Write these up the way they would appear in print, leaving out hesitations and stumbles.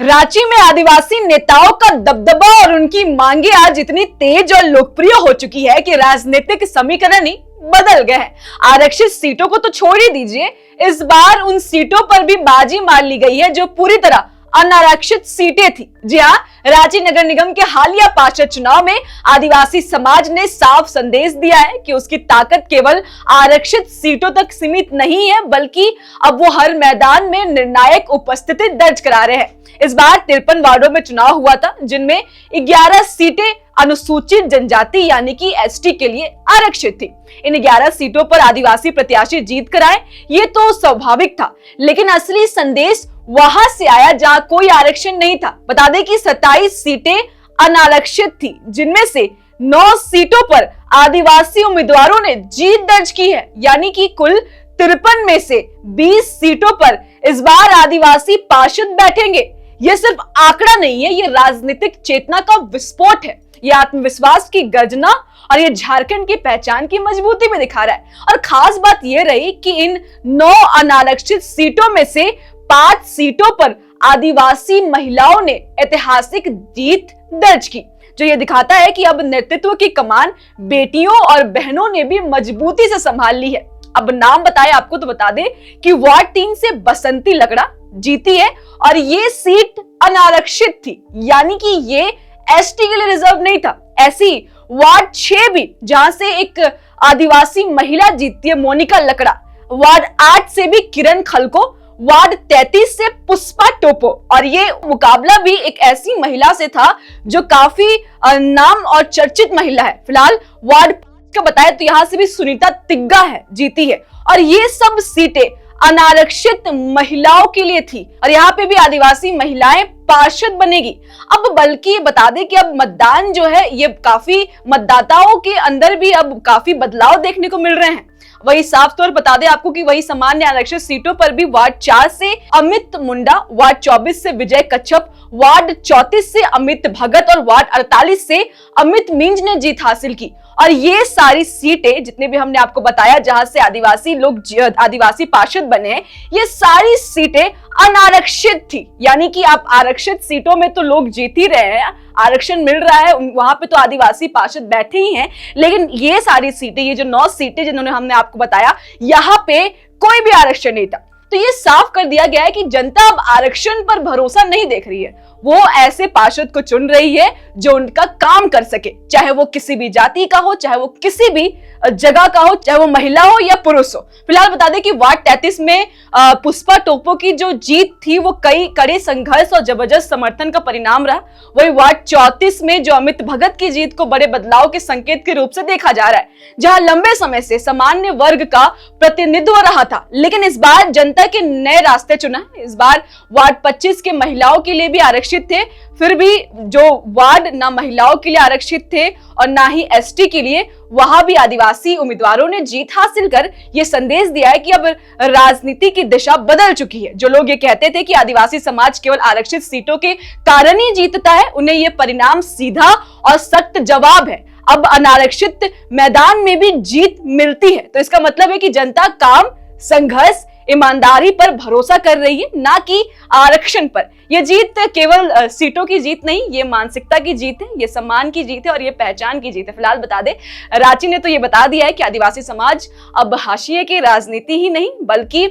रांची में आदिवासी नेताओं का दबदबा और उनकी मांगे आज इतनी तेज और लोकप्रिय हो चुकी है कि राजनीतिक समीकरण ही बदल गए हैं। आरक्षित सीटों को तो छोड़ ही दीजिए, इस बार उन सीटों पर भी बाजी मार ली गई है जो पूरी तरह अनारक्षित सीटें थी। जी हाँ, रांची नगर निगम के हालिया पार्षद चुनाव में आदिवासी समाज ने साफ संदेश दिया है कि उसकी ताकत केवल आरक्षित सीटों तक सीमित नहीं है, बल्कि अब वो हर मैदान में निर्णायक उपस्थिति दर्ज करा रहे हैं। इस बार 53 वार्डों में चुनाव हुआ था, जिनमें 11 सीटें अनुसूचित जनजाति यानी कि एसटी के लिए आरक्षित थी। इन 11 सीटों पर आदिवासी प्रत्याशी जीत कर आए, ये तो स्वाभाविक था, लेकिन असली संदेश वहां से आया जहां कोई आरक्षण नहीं था। बता दें कि 27 सीटें अनारक्षित थी, जिनमें से 9 सीटों पर आदिवासी उम्मीदवारों ने जीत दर्ज की है, यानी कि कुल 53 में से 20 सीटों पर इस बार आदिवासी पार्षद बैठेंगे। ये सिर्फ आंकड़ा नहीं है, ये राजनीतिक चेतना का विस्फोट है, ये आत्मविश्वास की गर्जना और ये झारखंड की पहचान की मजबूती में दिखा रहा है। और खास बात ये रही कि इन 9 अनारक्षित सीटों में से 5 सीटों पर आदिवासी महिलाओं ने ऐतिहासिक जीत दर्ज की, जो ये दिखाता है कि अब नेतृत्व की कमान बेटियों और बहनों ने भी मजबूती से संभाल ली है। अब नाम बताए आपको तो बता दें कि वार्ड 3 से बसंती लकड़ा जीती है और ये सीट अनारक्षित थी, यानी कि ये एसटी के लिए रिजर्व नहीं था। ऐसी वार्ड 6 भी, जहां से एक आदिवासी महिला जीतती है मोनिका लकड़ा, वार्ड 8 से भी किरण खलको, वार्ड 33 से पुष्पा टोपो, और ये मुकाबला भी एक ऐसी महिला से था जो काफी नाम और चर्चित महिला है। फिलहाल वार्ड 5 का बताया तो यहां से भी सुनीता तिग्गा है जीती है, और ये सब सीटें अनारक्षित महिलाओं के लिए थी, और यहाँ पे भी आदिवासी महिलाएं पार्षद बनेगी। अब बल्कि बता दें कि अब मतदान जो है ये काफी मतदाताओं के अंदर भी अब काफी बदलाव देखने को मिल रहे हैं। वही साफ तौर बता दें आपको कि वही सामान्य आरक्षित सीटों पर भी वार्ड 4 से अमित मुंडा, वार्ड 24 से विजय कच्छप, वार्ड 34 से अमित भगत और वार्ड 48 से अमित मिंज ने जीत हासिल की। और ये सारी सीटें जितने भी हमने आपको बताया जहां से आदिवासी पार्षद बने हैं, ये सारी सीटें अनारक्षित थी, यानी कि आप आरक्षित सीटों में तो लोग जीत ही रहे हैं, आरक्षण मिल रहा है, वहां पे तो आदिवासी पार्षद बैठे ही हैं, लेकिन ये सारी सीटें, ये जो 9 सीटें जिन्होंने हमने आपको बताया, यहाँ पे कोई भी आरक्षण नहीं था। तो ये साफ कर दिया गया है कि जनता अब आरक्षण पर भरोसा नहीं देख रही है, वो ऐसे पार्षद को चुन रही है जो उनका काम कर सके, चाहे वो किसी भी जाति का हो, चाहे वो किसी भी जगह का हो, चाहे वो महिला हो या पुरुष हो। फिलहाल बता दें कि वार्ड 33 में पुष्पा टोपो की जो जीत थी वो कई कड़े संघर्ष और जबरदस्त समर्थन का परिणाम रहा। वही वार्ड 34 में जो अमित भगत की जीत को बड़े बदलाव के संकेत के रूप से देखा जा रहा है, जहां लंबे समय से सामान्य वर्ग का प्रतिनिधित्व रहा था, लेकिन इस बार जनता के नए रास्ते चुना। इस बार वार्ड 25 के महिलाओं के लिए भी आरक्षित थे, फिर भी जो वार्ड ना महिलाओं के लिए आरक्षित थे और ना ही एसटी के लिए, वहां भी आदिवासी उम्मीदवारों ने जीत हासिल कर यह संदेश दिया है कि अब राजनीति की दिशा बदल चुकी है। जो लोग ये कहते थे कि आदिवासी समाज केवल आरक्षित सीटों के कारण ही जीतता है, उन्हें यह परिणाम सीधा और सख्त जवाब है। अब अनारक्षित मैदान में भी जीत मिलती है, तो इसका मतलब है कि जनता काम, संघर्ष, ईमानदारी पर भरोसा कर रही है, ना कि आरक्षण पर। यह जीत केवल सीटों की जीत नहीं, ये मानसिकता की जीत है, ये सम्मान की जीत है और ये पहचान की जीत है। फिलहाल बता दें, रांची ने तो ये बता दिया है कि आदिवासी समाज अब हाशिए की राजनीति ही नहीं बल्कि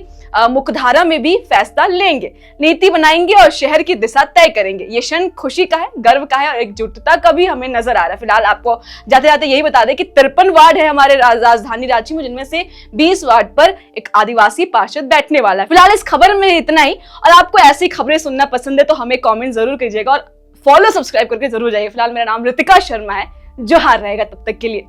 मुख्यधारा में भी फैसला लेंगे, नीति बनाएंगे और शहर की दिशा तय करेंगे। ये क्षण खुशी का है, गर्व का है और एकजुटता का भी हमें नजर आ रहा है। फिलहाल आपको जाते जाते यही बता दें कि 53 वार्ड है हमारे राजधानी रांची में, जिनमें से 20 वार्ड पर एक आदिवासी पार्षद बैठने वाला है। फिलहाल इस खबर में इतना ही, और आपको ऐसी खबरें सुनना पसंद है तो हमें कमेंट जरूर कीजिएगा और फॉलो सब्सक्राइब करके जरूर जाइए। फिलहाल मेरा नाम ऋतिका शर्मा है, जोहार रहेगा तब तक के लिए।